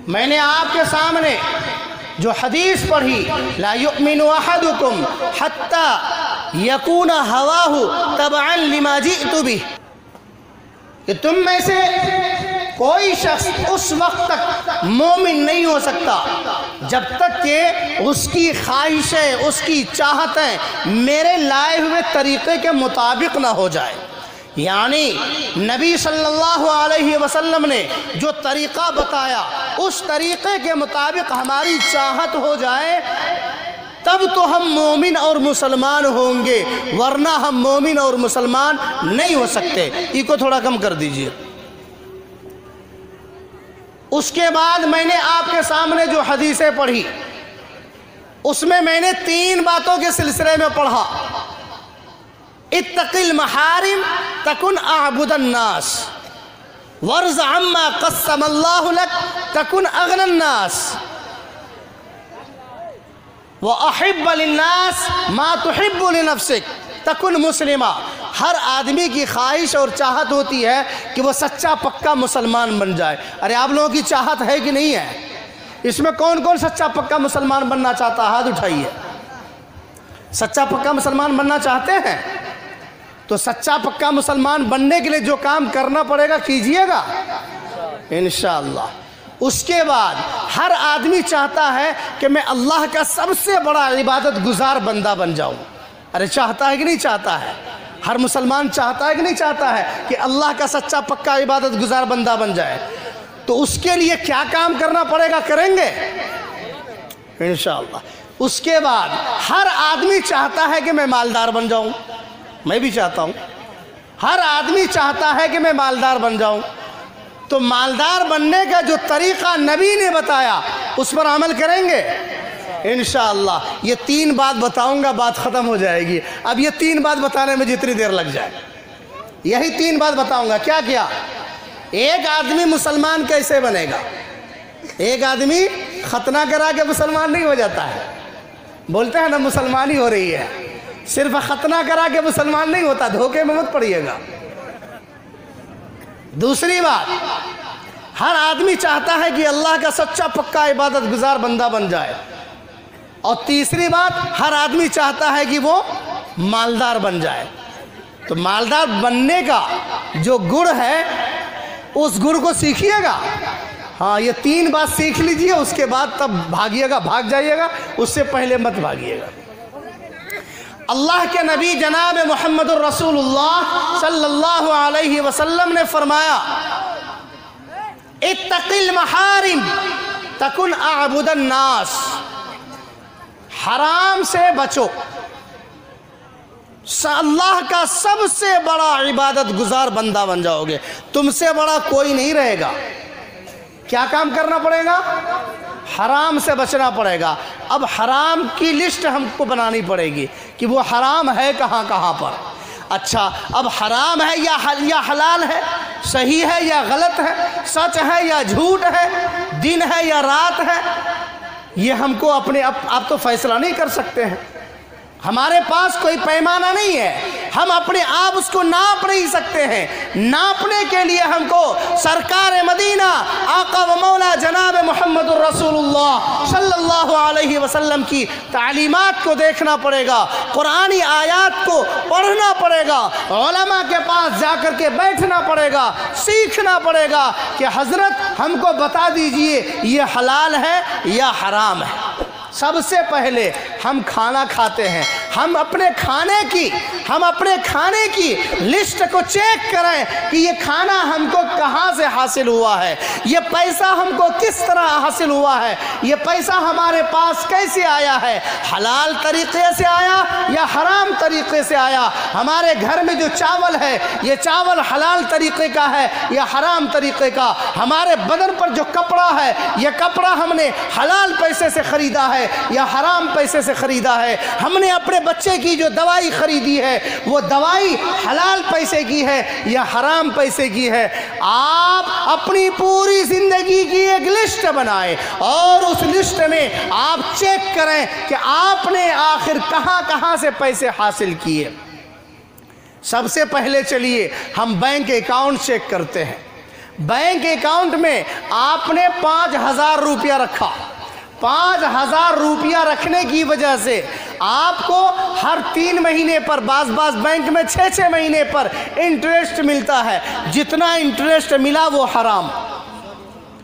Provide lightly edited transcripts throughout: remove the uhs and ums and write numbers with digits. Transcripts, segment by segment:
मैंने आपके सामने जो हदीस पढ़ी, ला युमिनु अहदुकुम हत्ता यकूना हवाहु तबअन लिमा जिअतु बिह, कि तुम में से कोई शख्स उस वक्त तक मोमिन नहीं हो सकता जब तक कि उसकी ख्वाहिशें, उसकी चाहतें मेरे लाए हुए तरीक़े के मुताबिक ना हो जाए। यानी नबी सल्लल्लाहु अलैहि वसल्लम ने जो तरीक़ा बताया उस तरीक़े के मुताबिक हमारी चाहत हो जाए, तब तो हम मोमिन और मुसलमान होंगे, वरना हम मोमिन और मुसलमान नहीं हो सकते। इसको थोड़ा कम कर दीजिए। उसके बाद मैंने आपके सामने जो हदीसें पढ़ी उसमें मैंने 3 बातों के सिलसिले में पढ़ा। इत्तक़िल महारिम तकुन अअबुदन नास, वर्ज़ अम्मा क़स्समल्लाहु लक तकुन अग़नन नास, व अहिब्ब लिन्नास मा तुहिब्बु लिनफ्सिक तकुन मुस्लिमा। हर आदमी की ख्वाहिश और चाहत होती है कि वो सच्चा पक्का मुसलमान बन जाए। अरे आप लोगों की चाहत है कि नहीं है? इसमें कौन कौन सच्चा पक्का मुसलमान बनना चाहता है? हाथ उठाइए। सच्चा पक्का मुसलमान बनना चाहते हैं? तो सच्चा पक्का मुसलमान बनने के लिए जो काम करना पड़ेगा कीजिएगा इंशाअल्लाह। उसके बाद हर आदमी चाहता है कि मैं अल्लाह का सबसे बड़ा इबादत गुजार बंदा बन जाऊं। अरे चाहता है कि नहीं चाहता है? हर मुसलमान चाहता है कि नहीं चाहता है कि अल्लाह का सच्चा पक्का इबादत गुजार बंदा बन जाए? तो उसके लिए क्या काम करना पड़ेगा, करेंगे इंशाअल्लाह। उसके बाद हर आदमी चाहता है कि मैं मालदार बन जाऊं। मैं भी चाहता हूं। हर आदमी चाहता है कि मैं मालदार बन जाऊं। तो मालदार बनने का जो तरीक़ा नबी ने बताया उस पर अमल करेंगे इंशाअल्लाह। ये 3 बात बताऊंगा, बात ख़त्म हो जाएगी। अब ये 3 बात बताने में जितनी देर लग जाए, यही 3 बात बताऊंगा। क्या क्या? एक आदमी मुसलमान कैसे बनेगा? एक आदमी खतना करा के मुसलमान नहीं हो जाता है। बोलते हैं ना मुसलमानी हो रही है, सिर्फ खतना करा के मुसलमान नहीं होता, धोखे में मत पड़िएगा। दूसरी बात, हर आदमी चाहता है कि अल्लाह का सच्चा पक्का इबादत गुजार बंदा बन जाए। और तीसरी बात, हर आदमी चाहता है कि वो मालदार बन जाए। तो मालदार बनने का जो गुण है उस गुण को सीखिएगा। हाँ, ये 3 बात सीख लीजिए, उसके बाद तब भागिएगा, भाग जाइएगा, उससे पहले मत भागिएगा। अल्लाह के नबी जनाब मुहम्मदुर रसूलुल्लाह सल्लल्लाहु अलैहि वसल्लम ने फरमाया, इत्तक़िल महारिम तकुन अअबुदन नास। हराम से बचो, अल्लाह का सबसे बड़ा इबादत गुजार बंदा बन जाओगे। तुमसे बड़ा कोई नहीं रहेगा। क्या काम करना पड़ेगा? हराम से बचना पड़ेगा। अब हराम की लिस्ट हमको बनानी पड़ेगी कि वो हराम है कहाँ कहाँ पर। अच्छा, अब हराम है या हलाल है, सही है या गलत है, सच है या झूठ है, दिन है या रात है, ये हमको अपने आप तो फैसला नहीं कर सकते हैं। हमारे पास कोई पैमाना नहीं है, हम अपने आप उसको नाप नहीं सकते हैं। नापने के लिए हमको सरकार मदीना आका व मौला जनाब मुहम्मदुर रसूलुल्लाह सल्लल्लाहु अलैहि वसल्लम की तालीमात को देखना पड़ेगा, कुरानी आयात को पढ़ना पड़ेगा, उलमा के पास जाकर के बैठना पड़ेगा, सीखना पड़ेगा कि हज़रत हमको बता दीजिए ये हलाल है या हराम है। सबसे पहले हम खाना खाते हैं, हम अपने खाने की लिस्ट को चेक करें कि ये खाना हमको कहाँ से हासिल हुआ है, ये पैसा हमको किस तरह हासिल हुआ है, ये पैसा हमारे पास कैसे आया है, हलाल तरीक़े से आया या हराम तरीक़े से आया। हमारे घर में जो चावल है ये चावल हलाल तरीक़े का है या हराम तरीक़े का। हमारे बदन पर जो कपड़ा है ये कपड़ा हमने हलाल पैसे से ख़रीदा है या हराम पैसे से ख़रीदा है। हमने अपने बच्चे की जो दवाई ख़रीदी है वो दवाई हलाल पैसे की है या हराम पैसे की है। आप अपनी पूरी ज़िंदगी की एक लिस्ट बनाएं और उस लिस्ट में आप चेक करें कि आपने आखिर कहाँ कहाँ से पैसे हासिल किए। सबसे पहले चलिए हम बैंक अकाउंट चेक करते हैं। बैंक अकाउंट में आपने 5,000 रुपया रखा। 5,000 रुपया रखने की वजह से आपको हर 3 महीने पर, बाज़ बैंक में 6-6 महीने पर इंटरेस्ट मिलता है। जितना इंटरेस्ट मिला वो हराम,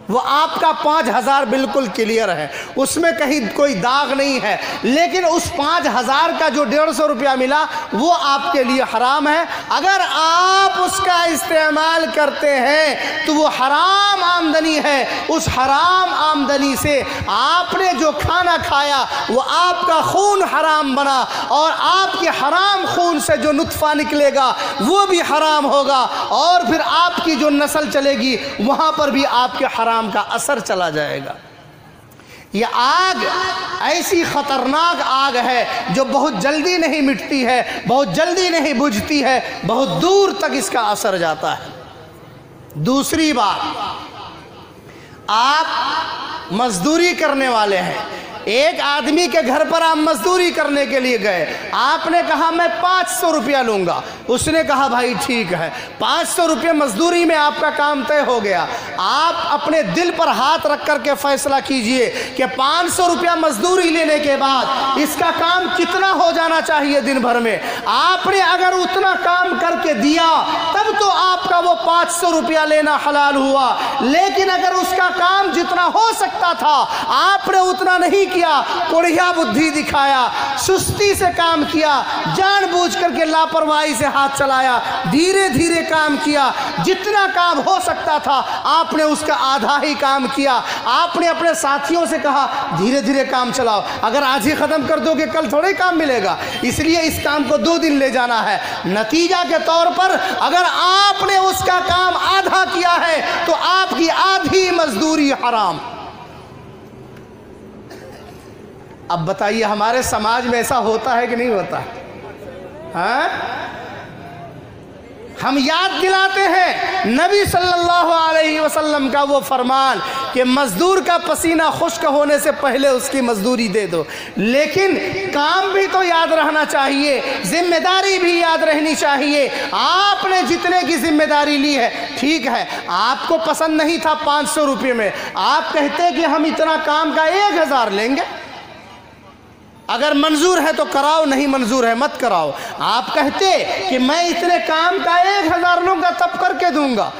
वो आपका 5,000 बिल्कुल क्लियर है, उसमें कहीं कोई दाग नहीं है। लेकिन उस 5,000 का जो 150 रुपया मिला वो आपके लिए हराम है। अगर आप उसका इस्तेमाल करते हैं तो वो हराम आमदनी है। उस हराम आमदनी से आपने जो खाना खाया वो आपका खून हराम बना, और आपके हराम खून से जो नुत्फ़ा निकलेगा वो भी हराम होगा, और फिर आपकी जो नस्ल चलेगी वहाँ पर भी आपके हराम का असर चला जाएगा। यह आग ऐसी खतरनाक आग है जो बहुत जल्दी नहीं मिटती है, बहुत जल्दी नहीं बुझती है, बहुत दूर तक इसका असर जाता है। दूसरी बात, आप मजदूरी करने वाले हैं। एक आदमी के घर पर आप मजदूरी करने के लिए गए, आपने कहा मैं 500 रुपया लूँगा, उसने कहा भाई ठीक है। 500 रुपये मजदूरी में आपका काम तय हो गया। आप अपने दिल पर हाथ रख कर के फैसला कीजिए कि 500 रुपया मजदूरी लेने के बाद इसका काम कितना हो जाना चाहिए दिन भर में। आपने अगर उतना काम करके दिया तब तो आपका वो 500 रुपया लेना हलाल हुआ। लेकिन अगर उसका काम जितना हो सकता था आपने उतना नहीं किया, कोढ़िया बुद्धि दिखाया, सुस्ती से काम किया, जानबूझ करके लापरवाही से हाथ चलाया, धीरे धीरे काम किया, जितना काम हो सकता था आपने उसका आधा ही काम किया। आपने अपने साथियों से कहा धीरे धीरे काम चलाओ, अगर आज ही खत्म कर दोगे कल थोड़े काम मिलेगा, इसलिए इस काम को 2 दिन ले जाना है। नतीजा के तौर पर अगर आपने उसका काम आधा किया है तो आपकी आधी मजदूरी हराम। अब बताइए हमारे समाज में ऐसा होता है कि नहीं होता है? हाँ? हम याद दिलाते हैं नबी सल्लल्लाहु अलैहि वसल्लम का वो फरमान कि मजदूर का पसीना खुश्क होने से पहले उसकी मजदूरी दे दो। लेकिन काम भी तो याद रहना चाहिए, जिम्मेदारी भी याद रहनी चाहिए। आपने जितने की जिम्मेदारी ली है ठीक है, आपको पसंद नहीं था 500 रुपये में, आप कहते कि हम इतना काम का 1,000 लेंगे, अगर मंजूर है तो कराओ, नहीं मंजूर है मत कराओ। आप कहते कि मैं इतने काम का 1,000 लूँगा तब करके दूंगा।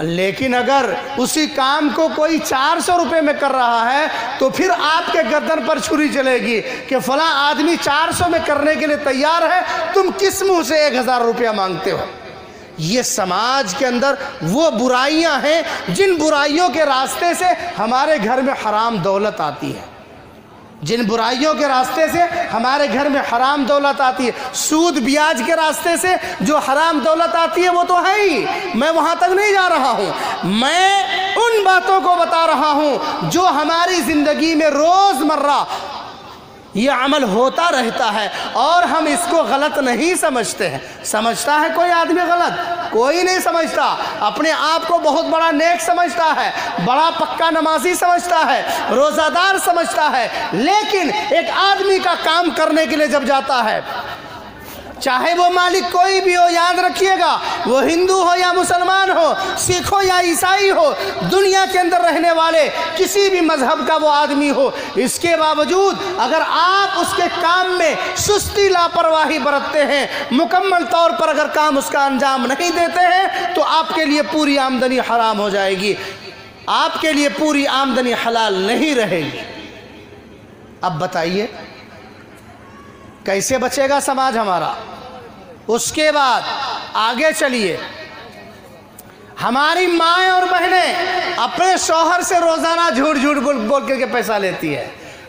लेकिन अगर उसी काम को कोई 400 रुपये में कर रहा है तो फिर आपके गर्दन पर छुरी चलेगी कि फला आदमी 400 में करने के लिए तैयार है, तुम किस मुंह से 1,000 रुपया मांगते हो। ये समाज के अंदर वो बुराइयां हैं जिन बुराइयों के रास्ते से हमारे घर में हराम दौलत आती है, जिन बुराइयों के रास्ते से हमारे घर में हराम दौलत आती है। सूद ब्याज के रास्ते से जो हराम दौलत आती है वो तो है ही, मैं वहाँ तक नहीं जा रहा हूँ। मैं उन बातों को बता रहा हूँ जो हमारी ज़िंदगी में रोज़मर्रा ये अमल होता रहता है और हम इसको गलत नहीं समझते हैं। समझता है कोई आदमी गलत? कोई नहीं समझता। अपने आप को बहुत बड़ा नेक समझता है, बड़ा पक्का नमाजी समझता है, रोज़ादार समझता है। लेकिन एक आदमी का काम करने के लिए जब जाता है, चाहे वो मालिक कोई भी हो, याद रखिएगा, वो हिंदू हो या मुसलमान हो, सिख हो या ईसाई हो, दुनिया के अंदर रहने वाले किसी भी मजहब का वो आदमी हो, इसके बावजूद अगर आप उसके काम में सुस्ती लापरवाही बरतते हैं, मुकम्मल तौर पर अगर काम उसका अंजाम नहीं देते हैं तो आपके लिए पूरी आमदनी हराम हो जाएगी, आपके लिए पूरी आमदनी हलाल नहीं रहेगी। अब बताइए कैसे बचेगा समाज हमारा? उसके बाद आगे चलिए, हमारी माएँ और बहनें अपने शौहर से रोज़ाना झूठ झूठ बोल करके पैसा लेती है।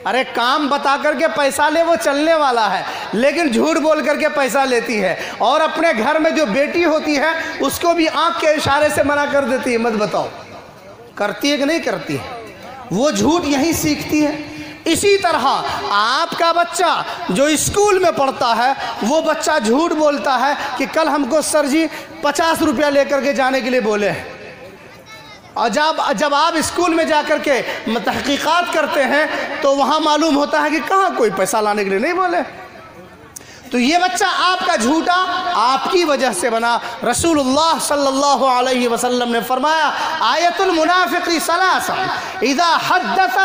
अरे काम बता करके पैसा ले वो चलने वाला है, लेकिन झूठ बोल करके पैसा लेती है। और अपने घर में जो बेटी होती है उसको भी आँख के इशारे से मना कर देती है, मत बताओ। करती है कि नहीं करती है? वो झूठ यहीं सीखती है। इसी तरह आपका बच्चा जो स्कूल में पढ़ता है वो बच्चा झूठ बोलता है कि कल हमको सर जी 50 रुपया लेकर के जाने के लिए बोले हैं, और जब आप स्कूल में जाकर के तहकीकात करते हैं तो वहाँ मालूम होता है कि कहाँ कोई पैसा लाने के लिए नहीं बोले। तो ये बच्चा आपका झूठा आपकी वजह से बना। रसूलुल्लाह सल्लल्लाहु अलैहि वसल्लम ने फरमाया, आयतुल मुनाफिकी सलासन इज़ा हद्दस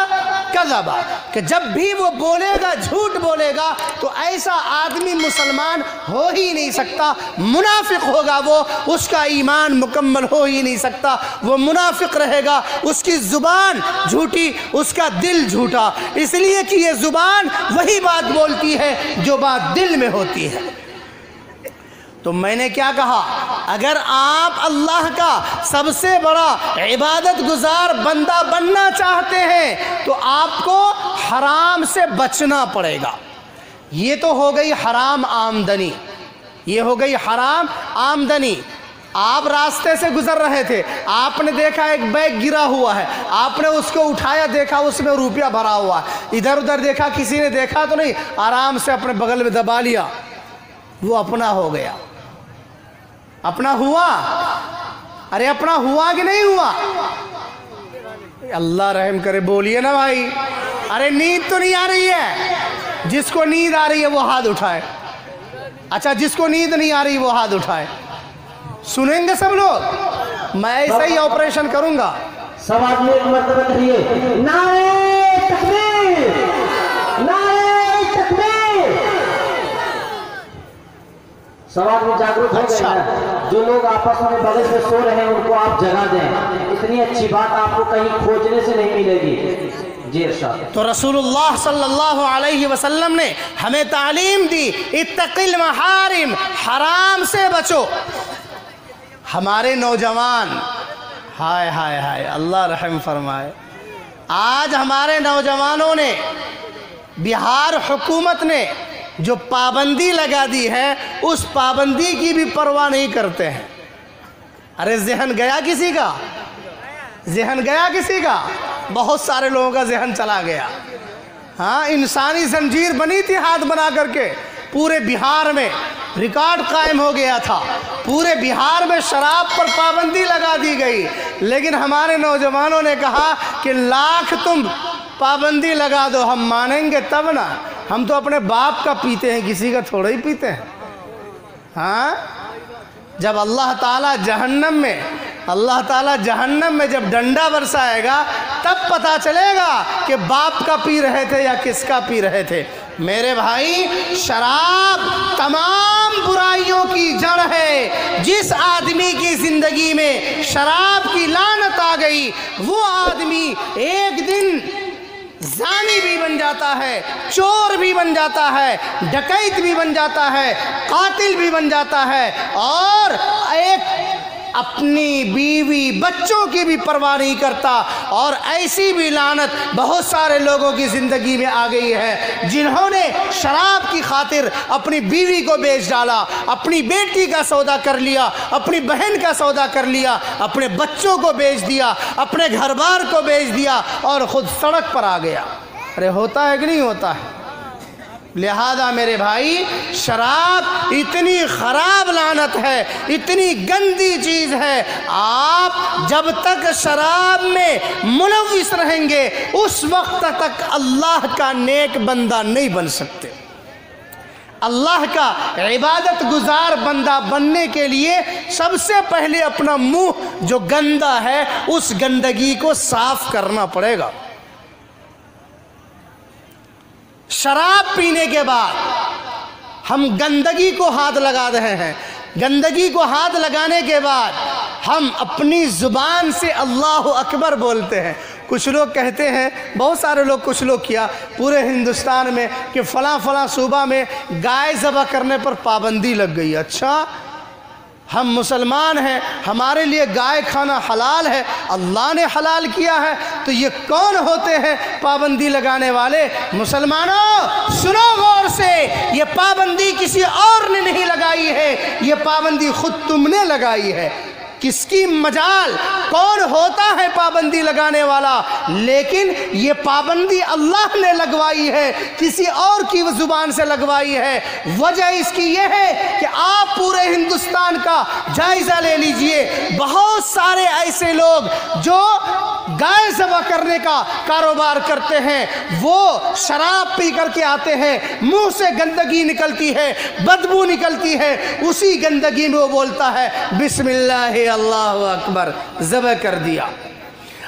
कज़बा, कि जब भी वो बोलेगा झूठ बोलेगा तो ऐसा आदमी मुसलमान हो ही नहीं सकता, मुनाफिक होगा वो, उसका ईमान मुकम्मल हो ही नहीं सकता, वो मुनाफिक रहेगा, उसकी ज़ुबान झूठी, उसका दिल झूठा, इसलिए कि ये ज़ुबान वही बात बोलती है जो बात दिल में होती है। तो मैंने क्या कहा, अगर आप अल्लाह का सबसे बड़ा इबादत गुजार बंदा बनना चाहते हैं तो आपको हराम से बचना पड़ेगा। ये तो हो गई हराम आमदनी, ये हो गई हराम आमदनी। आप रास्ते से गुजर रहे थे, आपने देखा एक बैग गिरा हुआ है, आपने उसको उठाया, देखा उसमें रुपया भरा हुआ है, इधर उधर देखा, किसी ने देखा तो नहीं, आराम से अपने बगल में दबा लिया, वो अपना हो गया। अपना हुआ? अरे अपना हुआ कि नहीं हुआ? अल्लाह रहम करे, बोलिए ना भाई। अरे नींद तो नहीं आ रही है? जिसको नींद आ रही है वो हाथ उठाए। अच्छा, जिसको नींद नहीं आ रही वो हाथ उठाए। सुनेंगे सब लोग? मैं ऐसा ही ऑपरेशन करूंगा। सब आदमी एक मर्तबा कहिए, नारे तकबीर, नारे तकबीर। सब आदमी जागरूक हो गए हैं। जो लोग आपस में बगल से सो रहे हैं उनको आप जगा दें। इतनी अच्छी बात आपको कहीं खोजने से नहीं मिलेगी। जी इरशाद। तो रसूलुल्लाह सल्लल्लाहु अलैहि वसल्लम ने हमें तालीम दी, इत्तक़िल महारिम, हराम से बचो। हमारे नौजवान, हाय हाय हाय, अल्लाह रहम फरमाए, आज हमारे नौजवानों ने, बिहार हुकूमत ने जो पाबंदी लगा दी है उस पाबंदी की भी परवाह नहीं करते हैं। अरे जहन गया किसी का? जहन गया किसी का? बहुत सारे लोगों का जहन चला गया। हाँ, इंसानी जंजीर बनी थी हाथ बना करके, पूरे बिहार में रिकॉर्ड कायम हो गया था, पूरे बिहार में शराब पर पाबंदी लगा दी गई। लेकिन हमारे नौजवानों ने कहा कि लाख तुम पाबंदी लगा दो, हम मानेंगे तब ना, हम तो अपने बाप का पीते हैं, किसी का थोड़ा ही पीते हैं। हाँ, जब अल्लाह ताला जहन्नम में जब डंडा बरसाएगा तब पता चलेगा कि बाप का पी रहे थे या किसका पी रहे थे। मेरे भाई, शराब तमाम बुराइयों की जड़ है। जिस आदमी की ज़िंदगी में शराब की लानत आ गई, वो आदमी एक दिन ज़ानी भी बन जाता है, चोर भी बन जाता है, डकैत भी बन जाता है, कातिल भी बन जाता है, और एक अपनी बीवी बच्चों की भी परवाह नहीं करता। और ऐसी भी लानत बहुत सारे लोगों की ज़िंदगी में आ गई है जिन्होंने शराब की खातिर अपनी बीवी को बेच डाला, अपनी बेटी का सौदा कर लिया, अपनी बहन का सौदा कर लिया, अपने बच्चों को बेच दिया, अपने घर बार को बेच दिया और ख़ुद सड़क पर आ गया। अरे होता है कि नहीं होता है? लिहाजा मेरे भाई, शराब इतनी ख़राब लानत है, इतनी गंदी चीज़ है, आप जब तक शराब में मुलव्विस रहेंगे उस वक्त तक अल्लाह का नेक बंदा नहीं बन सकते। अल्लाह का इबादत गुजार बंदा बनने के लिए सबसे पहले अपना मुंह जो गंदा है उस गंदगी को साफ करना पड़ेगा। शराब पीने के बाद हम गंदगी को हाथ लगा रहे हैं, गंदगी को हाथ लगाने के बाद हम अपनी ज़ुबान से अल्लाह अकबर बोलते हैं। कुछ लोग कहते हैं, बहुत सारे लोग, कुछ लोग किया पूरे हिंदुस्तान में कि फ़लाँ सूबा में गाय ज़बह करने पर पाबंदी लग गई। अच्छा, हम मुसलमान हैं, हमारे लिए गाय खाना हलाल है, अल्लाह ने हलाल किया है, तो ये कौन होते हैं पाबंदी लगाने वाले? मुसलमानों सुनो गौर से, ये पाबंदी किसी और ने नहीं लगाई है, ये पाबंदी खुद तुमने लगाई है। किसकी मजाल, कौन होता है पाबंदी लगाने वाला? लेकिन ये पाबंदी अल्लाह ने लगवाई है, किसी और की ज़ुबान से लगवाई है। वजह इसकी ये है कि आप पूरे हिंदुस्तान का जायज़ा ले लीजिए, बहुत सारे ऐसे लोग जो गाय ज़बह करने का कारोबार करते हैं, वो शराब पी करके आते हैं, मुंह से गंदगी निकलती है, बदबू निकलती है, उसी गंदगी में वो बोलता है बिस्मिल्लाह अल्लाहु अकबर, ज़बह कर दिया।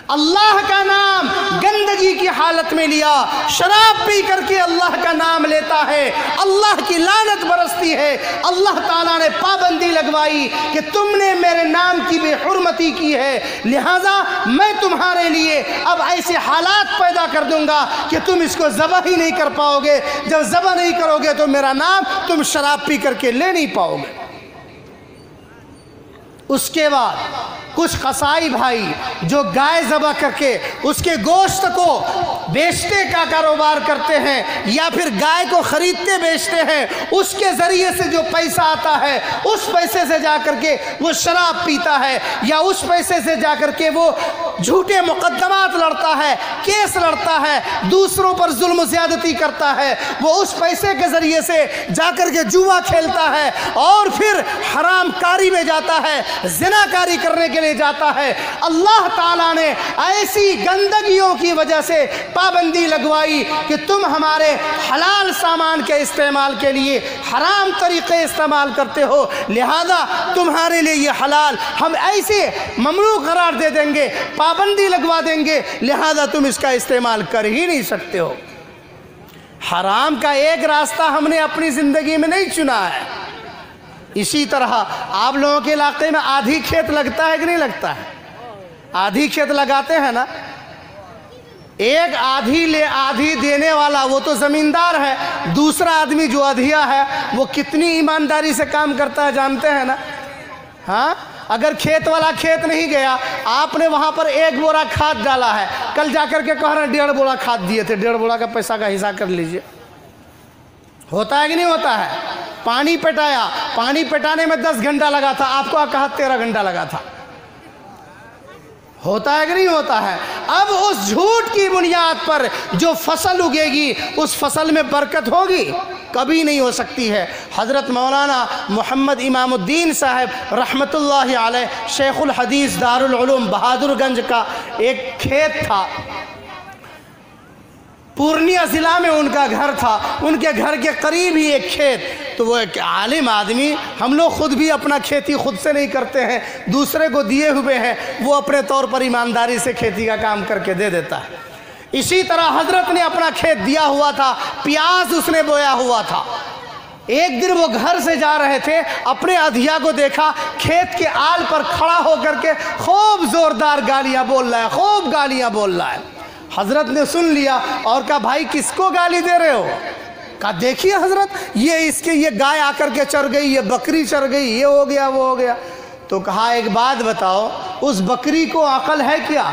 अल्लाह का नाम गंदगी की हालत में लिया, शराब पी करके अल्लाह का नाम लेता है, अल्लाह की लानत बरसती है। अल्लाह ताला ने पाबंदी लगवाई कि तुमने मेरे नाम की बेहुरमती की है, लिहाजा मैं तुम्हारे लिए अब ऐसे हालात पैदा कर दूंगा कि तुम इसको ज़बह ही नहीं कर पाओगे। जब ज़बह नहीं करोगे तो मेरा नाम तुम शराब पी करके ले नहीं पाओगे। उसके बाद कुछ कसाई भाई जो गाय ज़बह करके उसके गोश्त को बेचने का कारोबार करते हैं या फिर गाय को ख़रीदते बेचते हैं, उसके ज़रिए से जो पैसा आता है उस पैसे से जा कर के वो शराब पीता है या उस पैसे से जा कर के वो झूठे मुकदमात लड़ता है, केस लड़ता है, दूसरों पर जुल्म ज़्यादती करता है, वो उस पैसे के ज़रिए से जा कर के जुआ खेलता है और फिर हराम कारी में जाता है, ज़िनाकारी करने के लिए जाता है। अल्लाह ताला ने ऐसी गंदगियों की वजह से पाबंदी लगवाई कि तुम हमारे हलाल सामान के इस्तेमाल के लिए हराम तरीक़े इस्तेमाल करते हो, लिहाजा तुम्हारे लिए ये हलाल हम ऐसे ममनू करार दे देंगे, पाबंदी लगवा देंगे, लिहाजा तुम इसका इस्तेमाल कर ही नहीं सकते हो। हराम का एक रास्ता हमने अपनी ज़िंदगी में नहीं चुना है। इसी तरह आप लोगों के इलाके में आधी खेत लगता है कि नहीं लगता है? आधी खेत लगाते हैं ना। एक आधी देने वाला वो तो ज़मींदार है, दूसरा आदमी जो अधिया है वो कितनी ईमानदारी से काम करता है जानते हैं ना। हाँ, अगर खेत वाला खेत नहीं गया, आपने वहाँ पर 1 बोरा खाद डाला है, कल जाकर के कह रहे हैं 1.5 बोरा खाद दिए थे, 1.5 बोरा का पैसा का हिसाब कर लीजिए। होता है कि नहीं होता है? पानी पटाया, पानी पटाने में 10 घंटा लगा था, आपको कहा 13 घंटा लगा था। होता है कि नहीं होता है? अब उस झूठ की बुनियाद पर जो फसल उगेगी उस फसल में बरकत होगी? कभी नहीं हो सकती है। हज़रत मौलाना मोहम्मद इमामुद्दीन साहब रहमतुल्लाहि अलैह शेखुल हदीस दारुल उलूम बहादुरगंज का एक खेत था, पूर्णिया ज़िला में उनका घर था, उनके घर के करीब ही एक खेत। तो वो एक आलिम आदमी, हम लोग ख़ुद भी अपना खेती खुद से नहीं करते हैं, दूसरे को दिए हुए हैं, वो अपने तौर पर ईमानदारी से खेती का काम करके दे देता है। इसी तरह हज़रत ने अपना खेत दिया हुआ था, प्याज उसने बोया हुआ था। एक दिन वो घर से जा रहे थे, अपने अधिया को देखा खेत के आल पर खड़ा होकर के खूब ज़ोरदार गालियाँ बोल रहा है, खूब गालियाँ बोल रहा है। हज़रत ने सुन लिया और कहा भाई किसको गाली दे रहे हो? कहा देखिए हज़रत, ये गाय आकर के चर गई, ये बकरी चर गई, ये हो गया वो हो गया। तो कहा एक बात बताओ, उस बकरी को अकल है क्या?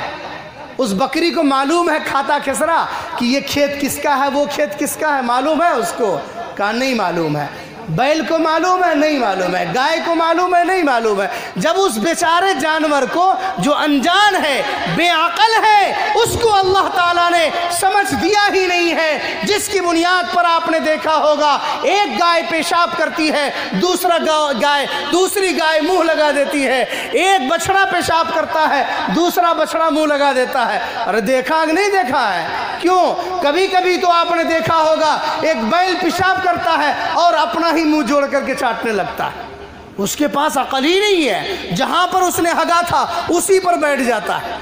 उस बकरी को मालूम है खाता खिसरा कि ये खेत किसका है, वो खेत किसका है, मालूम है उसको? कहा नहीं मालूम है। बैल को मालूम है? नहीं मालूम है। गाय को मालूम है? नहीं मालूम है। जब उस बेचारे जानवर को जो अनजान है, बेअकल है, उसको अल्लाह ताला ने समझ दिया ही नहीं है, जिसकी बुनियाद पर आपने देखा होगा एक गाय पेशाब करती है, दूसरी गाय मुंह लगा देती है, एक बछड़ा पेशाब करता है, दूसरा बछड़ा मुंह लगा देता है। अरे देखा कि नहीं देखा है? क्यों? कभी कभी तो आपने देखा होगा एक बैल पेशाब करता है और अपना ही मुंह जोड़ करके चाटने लगता है, उसके पास अकल ही नहीं है। जहां पर उसने हगा था उसी पर बैठ जाता है।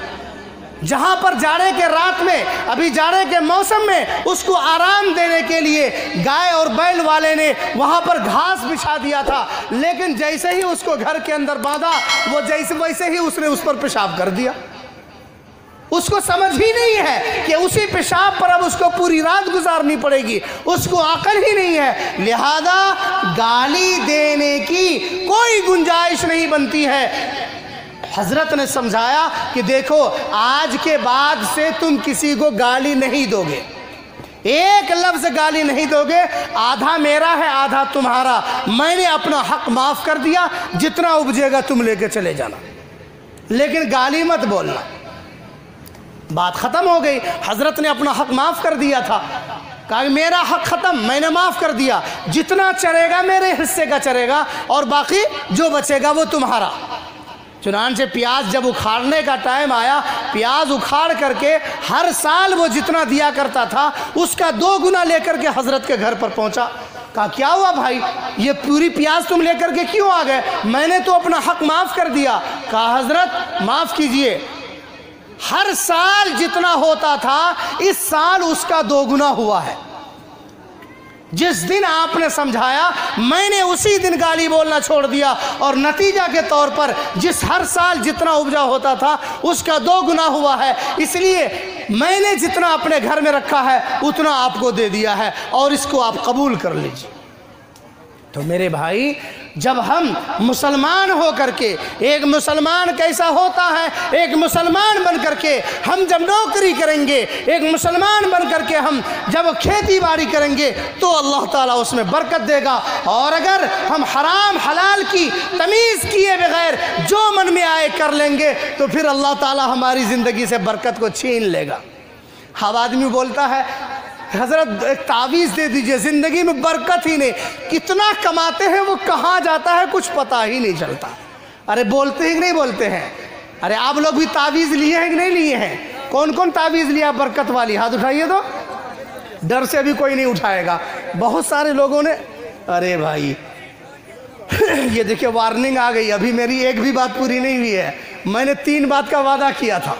जहां पर जाड़े के रात में, अभी जाड़े के मौसम में उसको आराम देने के लिए गाय और बैल वाले ने वहां पर घास बिछा दिया था, लेकिन जैसे ही उसको घर के अंदर बांधा, वो वैसे ही उसने उस पर पेशाब कर दिया। उसको समझ ही नहीं है कि उसी पेशाब पर अब उसको पूरी रात गुजारनी पड़ेगी, उसको अकल ही नहीं है। लिहाजा गाली देने की कोई गुंजाइश नहीं बनती है। हज़रत ने समझाया कि देखो आज के बाद से तुम किसी को गाली नहीं दोगे, एक लफ्ज़ गाली नहीं दोगे, आधा मेरा है आधा तुम्हारा, मैंने अपना हक माफ़ कर दिया, जितना उपजेगा तुम लेके चले जाना, लेकिन गाली मत बोलना। बात ख़त्म हो गई। हज़रत ने अपना हक माफ़ कर दिया था, कहा मेरा हक ख़त्म, मैंने माफ़ कर दिया, जितना चरेगा मेरे हिस्से का चरेगा और बाकी जो बचेगा वो तुम्हारा। चुनांचे प्याज जब उखाड़ने का टाइम आया, प्याज उखाड़ करके हर साल वो जितना दिया करता था उसका 2 गुना लेकर के हजरत के घर पर पहुंचा। कहा क्या हुआ भाई, ये पूरी प्याज तुम लेकर के क्यों आ गए? मैंने तो अपना हक माफ़ कर दिया। कहा हजरत माफ़ कीजिए, हर साल जितना होता था इस साल उसका 2 गुना हुआ है। जिस दिन आपने समझाया मैंने उसी दिन गाली बोलना छोड़ दिया और नतीजा के तौर पर जिस हर साल जितना उपजा होता था उसका 2 गुना हुआ है। इसलिए मैंने जितना अपने घर में रखा है उतना आपको दे दिया है और इसको आप कबूल कर लीजिए। तो मेरे भाई, जब हम मुसलमान हो करके, एक मुसलमान कैसा होता है, एक मुसलमान बन करके हम जब नौकरी करेंगे, एक मुसलमान बन करके हम जब खेती बाड़ी करेंगे तो अल्लाह ताला उसमें बरकत देगा। और अगर हम हराम हलाल की तमीज़ किए बगैर जो मन में आए कर लेंगे तो फिर अल्लाह ताला हमारी ज़िंदगी से बरकत को छीन लेगा। अब आदमी बोलता है हज़रत एक तावीज़ दे दीजिए, ज़िंदगी में बरकत ही नहीं, कितना कमाते हैं वो कहाँ जाता है कुछ पता ही नहीं चलता। अरे बोलते हैं कि नहीं बोलते हैं? अरे आप लोग भी तावीज़ लिए हैं कि नहीं लिए हैं? कौन कौन तावीज़ लिया बरकत वाली? हाथ उठाइए तो। डर से अभी कोई नहीं उठाएगा, बहुत सारे लोगों ने। अरे भाई ये देखिए वार्निंग आ गई, अभी मेरी एक भी बात पूरी नहीं हुई है। मैंने 3 बात का वादा किया था,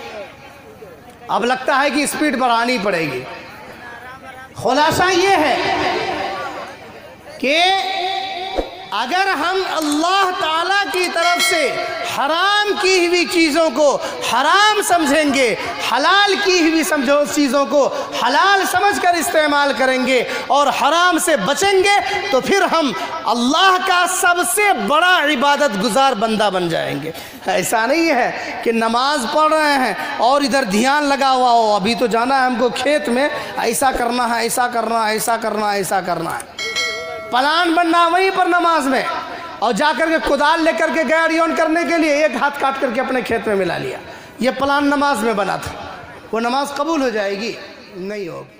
अब लगता है कि स्पीड बढ़ानी पड़ेगी। खुलासा ये है कि अगर हम अल्लाह ताला की तरफ से हराम की हुई चीज़ों को हराम समझेंगे, हलाल की हुई चीज़ों को हलाल समझकर इस्तेमाल करेंगे और हराम से बचेंगे तो फिर हम अल्लाह का सबसे बड़ा इबादत गुजार बंदा बन जाएंगे। ऐसा नहीं है कि नमाज पढ़ रहे हैं और इधर ध्यान लगा हुआ हो, अभी तो जाना है हमको खेत में, ऐसा करना है, ऐसा करना है, ऐसा करना है, ऐसा करना है, प्लान बनना वहीं पर नमाज में, और जाकर के कुदाल लेकर के गया रियोन करने के लिए, एक हाथ काट करके अपने खेत में मिला लिया। ये प्लान नमाज में बना था, वो नमाज कबूल हो जाएगी? नहीं होगी।